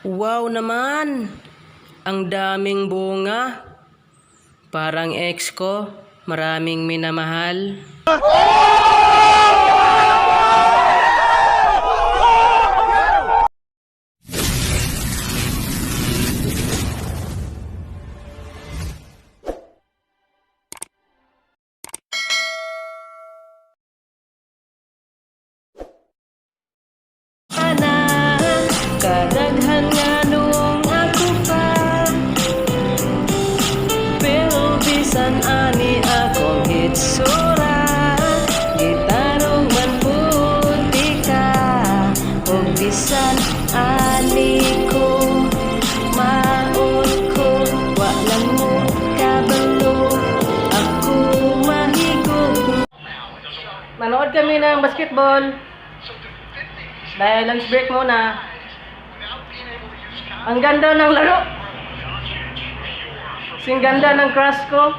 Wow naman! Ang daming bunga. Parang ex ko, maraming minamahal. Kadaghan nga noong ako pa, pero bisan ani akong hitsura, gitarong man puti ka, o bisan ani ko maot ko, wala mo kabalo, ako mahigog. Manood kami ng basketball. Dahil lunch break muna. Ang ganda ng laro. Sing ganda ng crush ko.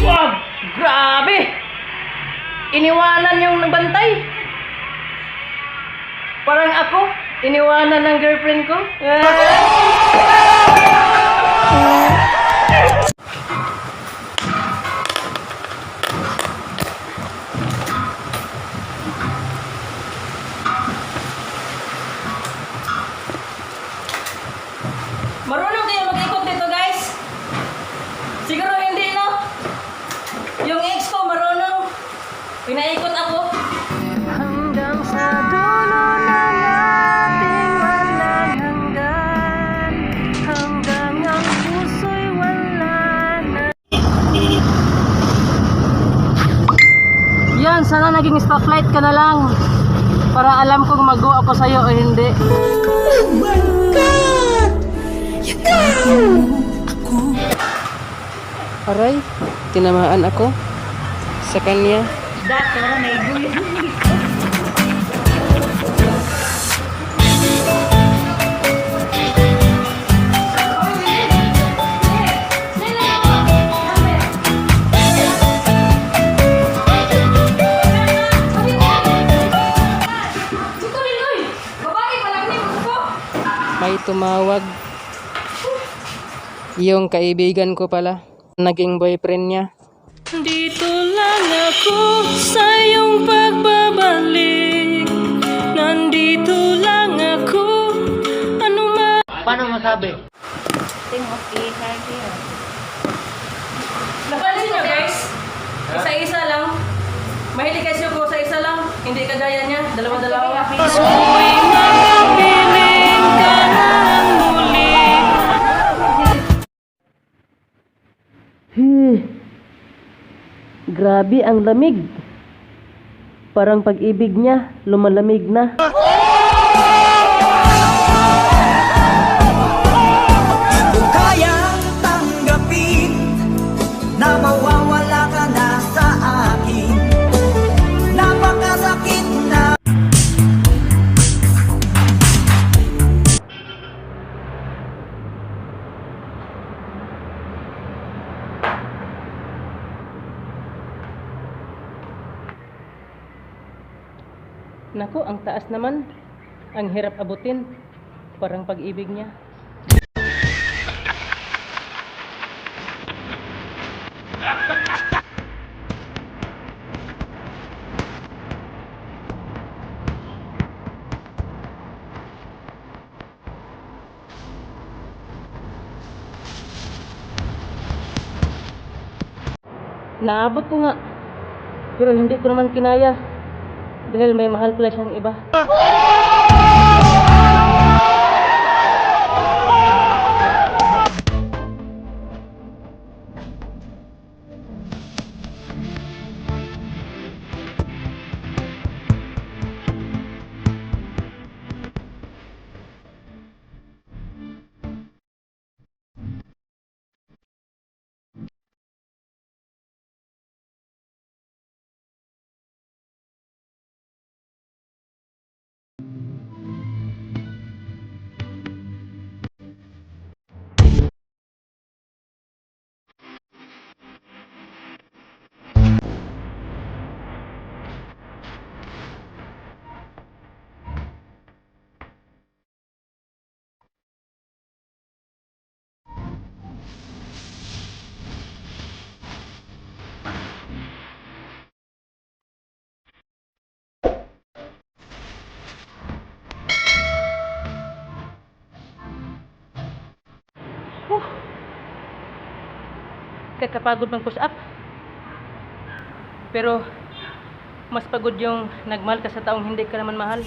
Wow! Grabe! Iniwanan yung nagbantay. Parang ako, iniwanan ng girlfriend ko. Marunong kayo mag-ikot dito, guys? Siguro hindi, no? Yung ex ko marunong. Pinaikot ako. Hanggang sa dulo ng ating walang hanggan, hanggang ang puso'y wala na. Yan, sana naging stoplight ka na lang para alam kung mag-go ako sa'yo o hindi. Oh my God! Ako. Aray, tinamaan ako sa kanya. Dato, naigulit. May tumawag. Yung kaibigan ko pala, naging boyfriend niya. Dito lang ako sa iyong pagbabalik. Nandito lang ako. Ano man. Paano masabi? Napansin niyo, guys? Isa-isa lang. Mahilig kasi ako sa isa lang. Hindi kagaya niya. Dalawa-dalawa. Ako'y makapiling ka ng muli. Grabe ang lamig. Parang pag-ibig niya, lumalamig na. Kayang tanggapin na mawawala ka na sa akin. Napakasakit na. Naku, ang taas naman. Ang hirap abutin. Parang pag-ibig niya. Naabot ko nga. Pero hindi ko naman kinaya. Dahil may mahal pala siyang iba. kakapagod mag push up. Pero mas pagod yung nagmahal ka sa taong hindi ka naman mahal.